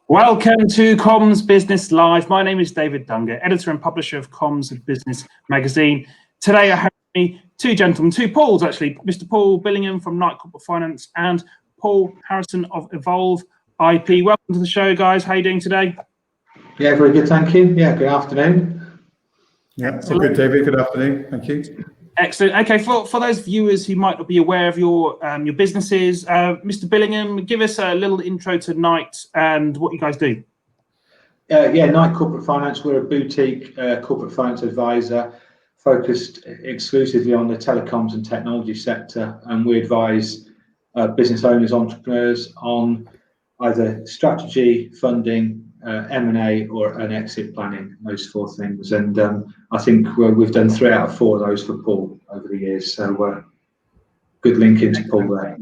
Welcome to Comms Business Live. My name is David Dungay, editor and publisher of Comms Business magazine. Today I have with me two gentlemen, two Pauls actually, Mr. Paul Billingham from Knight Corporate Finance and Paul Harrison of Evolve IP. Welcome to the show, guys. How are you doing today? Yeah, very good, thank you. Yeah, good afternoon. Yeah, all good, David. Good afternoon. Thank you. Excellent. Okay, for those viewers who might not be aware of your businesses, Mr. Billingham, give us a little intro to Knight and what you guys do. Yeah, Knight Corporate Finance, we're a boutique corporate finance advisor focused exclusively on the telecoms and technology sector, and we advise business owners, entrepreneurs on either strategy, funding, M&A or an exit planning, those four things. And I think we've done 3 out of 4 of those for Paul over the years. So good link into Paul there.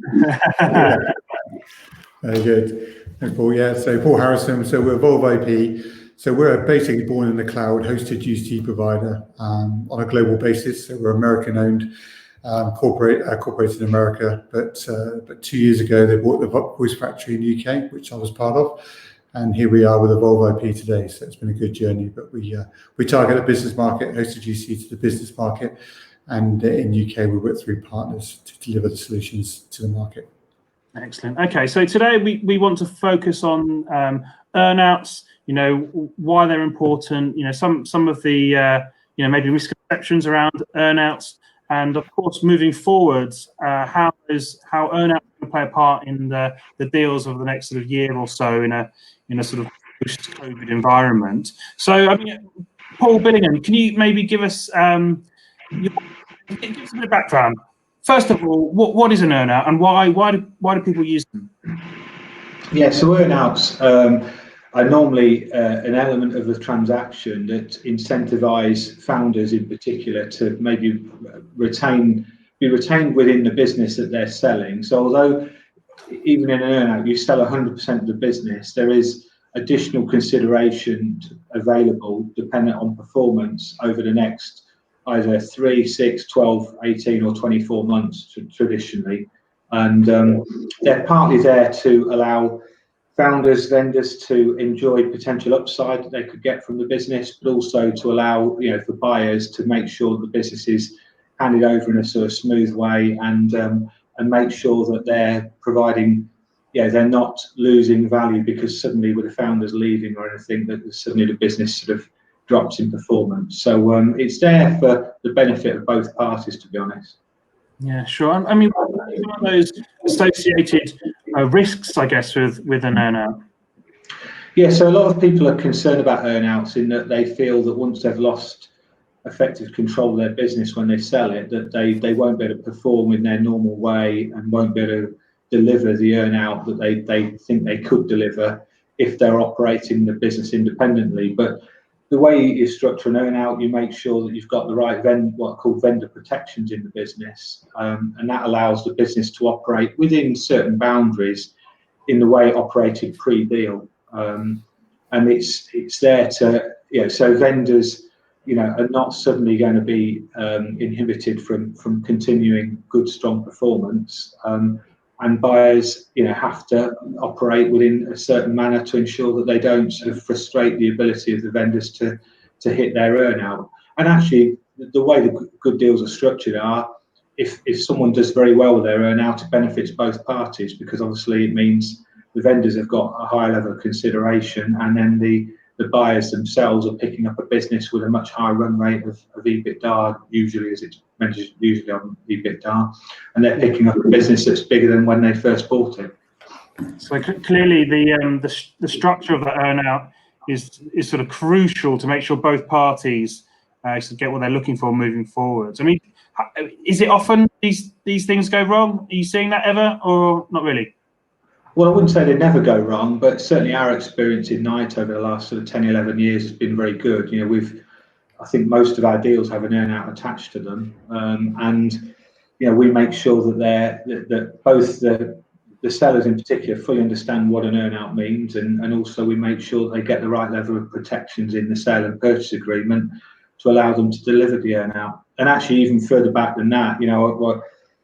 Very good. Thanks, Paul. Yeah, so Paul Harrison, so we're Evolve IP. So we're basically born in the cloud, hosted UC provider on a global basis. So we're American owned, corporated in America. But 2 years ago, they bought the Voice Factory in the UK, which I was part of. And here we are with Evolve IP today. So it's been a good journey, but we target a business market, hosted UC to the business market. And in UK, we work through partners to deliver the solutions to the market. Excellent. Okay, so today we want to focus on earnouts, why they're important, some of the, maybe misconceptions around earnouts. And of course, moving forwards, how earnouts can play a part in the deals of the next sort of year or so in a sort of post-COVID environment. So, Paul Billingham, can you maybe give us a bit of background? First of all, what is an earnout, and why do people use them? Yeah, so earnouts are normally an element of the transaction that incentivize founders in particular to maybe be retained within the business that they're selling. So although even in an earnout you sell 100% of the business, there is additional consideration available dependent on performance over the next either 3, 6, 12, 18 or 24 months traditionally. And they're partly there to allow founders, vendors to enjoy potential upside that they could get from the business, but also to allow, for buyers to make sure the business is handed over in a sort of smooth way and make sure that they're providing, they're not losing value because suddenly with the founders leaving or anything that suddenly the business sort of drops in performance. So it's there for the benefit of both parties, to be honest. Yeah, sure. What are those associated risks, I guess, with an earnout? Yeah, so a lot of people are concerned about earnouts in that they feel that once they've lost effective control of their business when they sell it, that they won't be able to perform in their normal way and won't be able to deliver the earnout that they think they could deliver if they're operating the business independently. But the way you structure an earnout, you make sure that you've got the right what are called vendor protections in the business, and that allows the business to operate within certain boundaries in the way it operated pre-deal. And it's there to, so vendors, are not suddenly going to be inhibited from continuing good, strong performance. And buyers, have to operate within a certain manner to ensure that they don't sort of frustrate the ability of the vendors to hit their earnout. And actually, the way the good deals are structured are, if someone does very well with their earnout, it benefits both parties because obviously it means the vendors have got a higher level of consideration, and then the buyers themselves are picking up a business with a much higher run rate of EBITDA, usually as it's mentioned, usually on EBITDA, and they're picking up a business that's bigger than when they first bought it. So clearly the structure of the earnout is sort of crucial to make sure both parties get what they're looking for moving forwards. Is it often these things go wrong? Are you seeing that ever, or not really? Well, I wouldn't say they never go wrong, but certainly our experience in Knight over the last sort of 10, 11 years has been very good. I think most of our deals have an earnout attached to them, and we make sure that both the sellers in particular fully understand what an earnout means, and also we make sure they get the right level of protections in the sale and purchase agreement to allow them to deliver the earnout. And actually, even further back than that,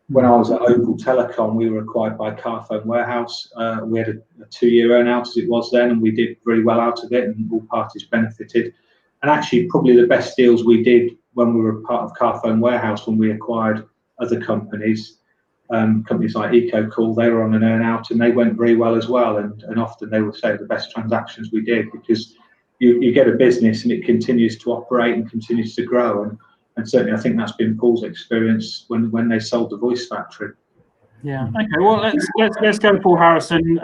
When I was at Opal Telecom, we were acquired by Carphone Warehouse. We had a 2-year earnout as it was then, and we did really well out of it, and all parties benefited. And actually, probably the best deals we did when we were part of Carphone Warehouse, when we acquired other companies, companies like EcoCool, they were on an earnout, and they went very well as well. And often they would say the best transactions we did, because you get a business and it continues to operate and continues to grow. And certainly, I think that's been Paul's experience when they sold the Voice Factory. Yeah. Okay. Well, let's go to Paul Harrison.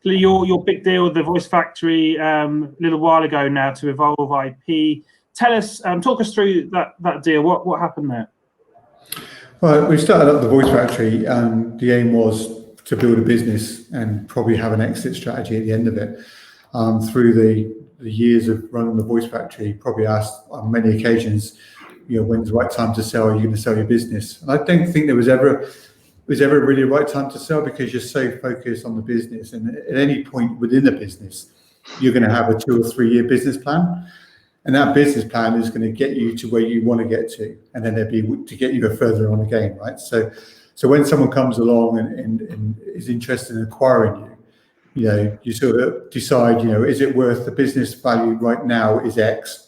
Your big deal with the Voice Factory a little while ago now to Evolve IP. Tell us, talk us through that deal. What happened there? Well, we started up the Voice Factory, and the aim was to build a business and probably have an exit strategy at the end of it. Through the years of running the Voice Factory, probably asked on many occasions, when's the right time to sell? Are you going to sell your business? And I don't think there was ever really a right time to sell, because you're so focused on the business, and at any point within the business, you're going to have a 2 or 3 year business plan, and that business plan is going to get you to where you want to get to, and then there'd be to get you further on again, right? So when someone comes along and is interested in acquiring you, you sort of decide, is it worth the business value right now is X.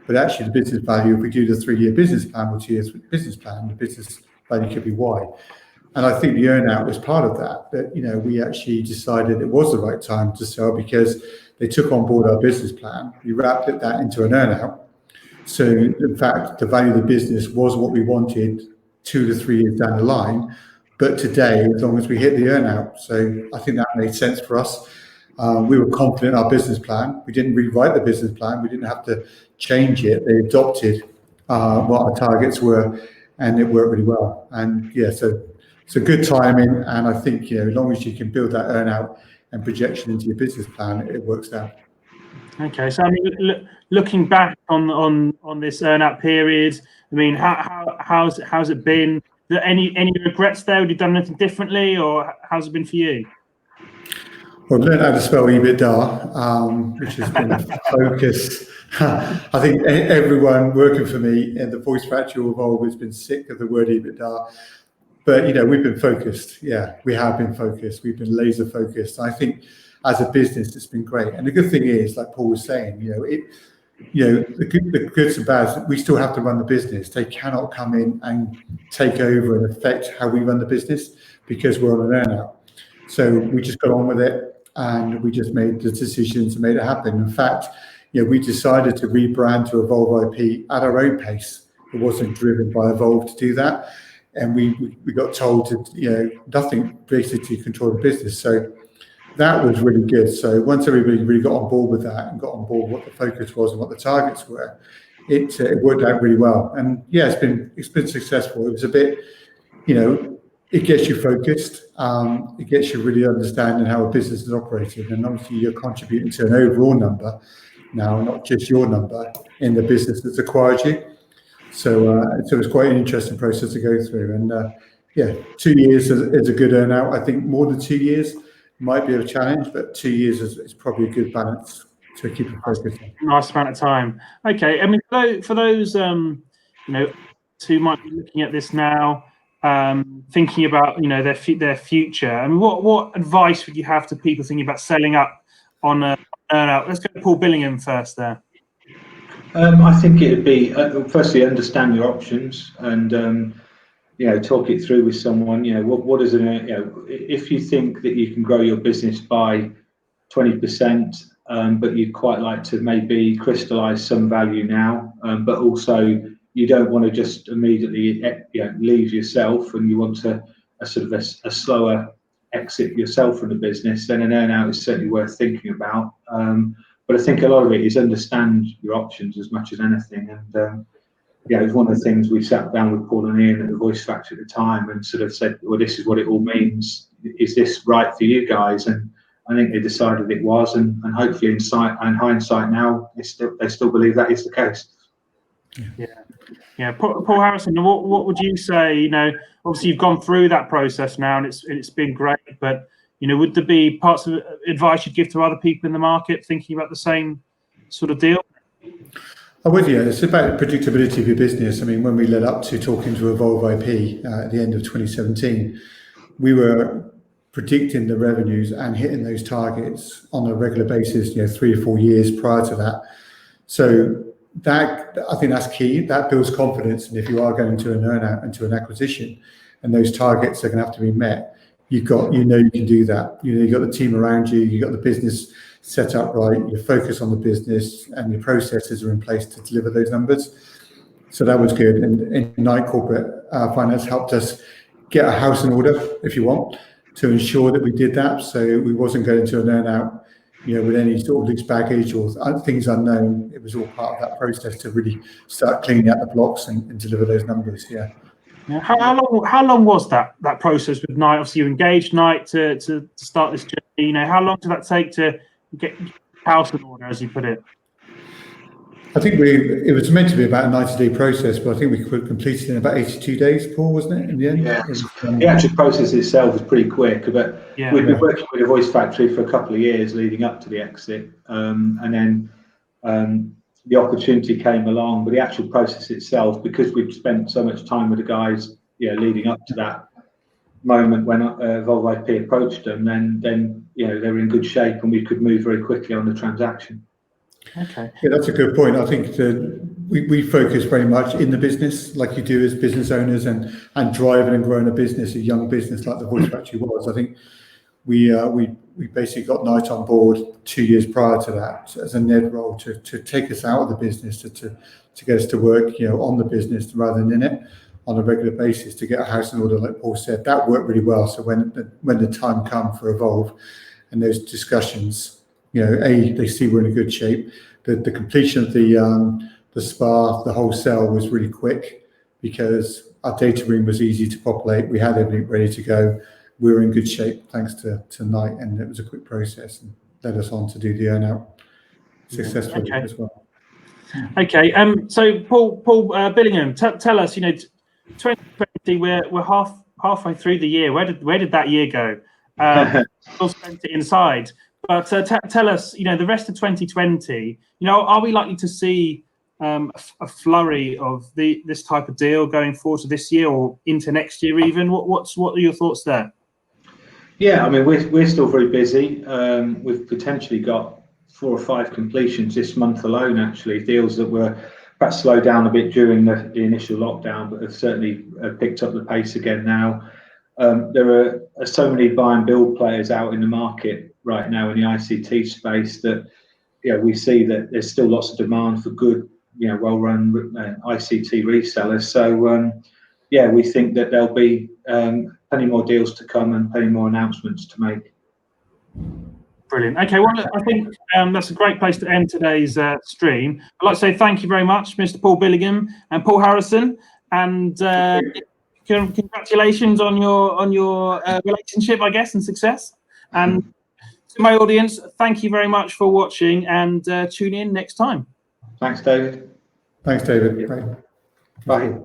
But actually, the business value, if we do the 3 year business plan or 2 years business plan, the business value could be Y. And I think the earnout was part of that. But we actually decided it was the right time to sell, because they took on board our business plan. We wrapped that into an earnout. So in fact, the value of the business was what we wanted 2 to 3 years down the line. But today, as long as we hit the earnout, so I think that made sense for us. We were confident in our business plan. We didn't rewrite the business plan. We didn't have to change it. They adopted what our targets were, and it worked really well. And yeah, so it's a good timing. And I think as long as you can build that earnout and projection into your business plan, it works out. Okay, so I mean, looking back on this earnout period, I mean, how's it been? Any regrets there? Would you done anything differently, or how's it been for you? Well, I've learned how to spell EBITDA, which has been a focus. I think everyone working for me in the Voice Factory or Evolve has been sick of the word EBITDA. But, we've been focused. Yeah, we have been focused. We've been laser focused. I think as a business, it's been great. And the good thing is, like Paul was saying, the goods and bads, we still have to run the business. They cannot come in and take over and affect how we run the business, because we're on an earnout. So we just got on with it, and we just made the decisions and made it happen. In fact, we decided to rebrand to Evolve IP at our own pace. It wasn't driven by Evolve to do that. And we got told to, nothing basically to control the business. So that was really good. So once everybody really got on board with that and got on board what the focus was and what the targets were, it worked out really well. And yeah, it's been successful. It was a bit, it gets you focused. It gets you really understanding how a business is operating. And obviously you're contributing to an overall number now, not just your number in the business that's acquired you. So it was quite an interesting process to go through. And 2 years is a good earnout. I think more than 2 years might be a challenge, but 2 years is probably a good balance to keep it focused. Nice amount of time. Okay, I mean, for those who might be looking at this now, thinking about their future, I mean, what advice would you have to people thinking about selling up on an earnout? Let's go to Paul Billingham first there. I think it would be firstly understand your options and talk it through with someone. What is it? If you think that you can grow your business by 20%, but you'd quite like to maybe crystallize some value now, but also you don't want to just immediately leave yourself, and you want a slower exit yourself from the business, then an earnout is certainly worth thinking about. But I think a lot of it is understand your options as much as anything. And it was one of the things we sat down with Paul and Ian at the Voice Factory at the time and sort of said, well, this is what it all means. Is this right for you guys? And I think they decided it was, and hopefully in hindsight now, they still believe that is the case. Yeah. Paul Harrison, what would you say? Obviously you've gone through that process now, and it's been great. But would there be parts of advice you'd give to other people in the market thinking about the same sort of deal? I would, yeah. It's about the predictability of your business. I mean, when we led up to talking to Evolve IP at the end of 2017, we were predicting the revenues and hitting those targets on a regular basis, 3 or 4 years prior to that. So that, I think that's key. That builds confidence. And if you are going to an earnout, into an acquisition, and those targets are going to have to be met, you can do that. You've got the team around you, you've got the business set up right, you focus on the business, and your processes are in place to deliver those numbers. So that was good. And Knight Corporate Finance helped us get a house in order, if you want, to ensure that we did that. So we wasn't going to an earnout, with any sort of loose baggage or things unknown. It was all part of that process to really start cleaning out the blocks and deliver those numbers. Yeah. Yeah. How long was that process with Knight? Obviously, you engaged Knight to start this journey. How long did that take to get house in order, as you put it? I think it was meant to be about a 90-day process, but I think we completed in about 82 days, Paul, wasn't it, in the end? Yeah, the actual process itself was pretty quick, but we've been working with the Voice Factory for a couple of years leading up to the exit, and then the opportunity came along, but the actual process itself, because we'd spent so much time with the guys, leading up to that moment when Evolve IP approached them, then they were in good shape and we could move very quickly on the transaction. Okay. Yeah, that's a good point. I think that we focus very much in the business, like you do as business owners, and driving and growing a business, a young business like the Voice Factory was. I think we basically got Knight on board 2 years prior to that as a NED role to take us out of the business, to get us to work on the business rather than in it on a regular basis, to get a house in order, like Paul said. That worked really well. So when the time come for Evolve and those discussions, they see we're in a good shape. The completion of the SPA, the wholesale, was really quick because our data room was easy to populate. We had everything ready to go. We were in good shape thanks to Knight, and it was a quick process and led us on to do the earnout successfully as well. Okay. So Paul Billingham, tell us. 2020, we're halfway through the year. Where did that year go? Still spent it inside. But tell us, the rest of 2020, are we likely to see a flurry of this type of deal going forward to this year or into next year even? What are your thoughts there? Yeah, I mean, we're still very busy. We've potentially got 4 or 5 completions this month alone, actually, deals that were perhaps slowed down a bit during the initial lockdown, but have certainly picked up the pace again now. There are so many buy and build players out in the market right now in the ICT space that we see that there's still lots of demand for good, well-run ICT resellers. So we think that there'll be plenty more deals to come and plenty more announcements to make. Brilliant. Okay, well, I think that's a great place to end today's stream. I'd like to say thank you very much, Mr. Paul Billingham and Paul Harrison, and congratulations on your relationship, I guess, and success. And to my audience, thank you very much for watching, and tune in next time. Thanks, David. Thanks, David. Bye. Bye.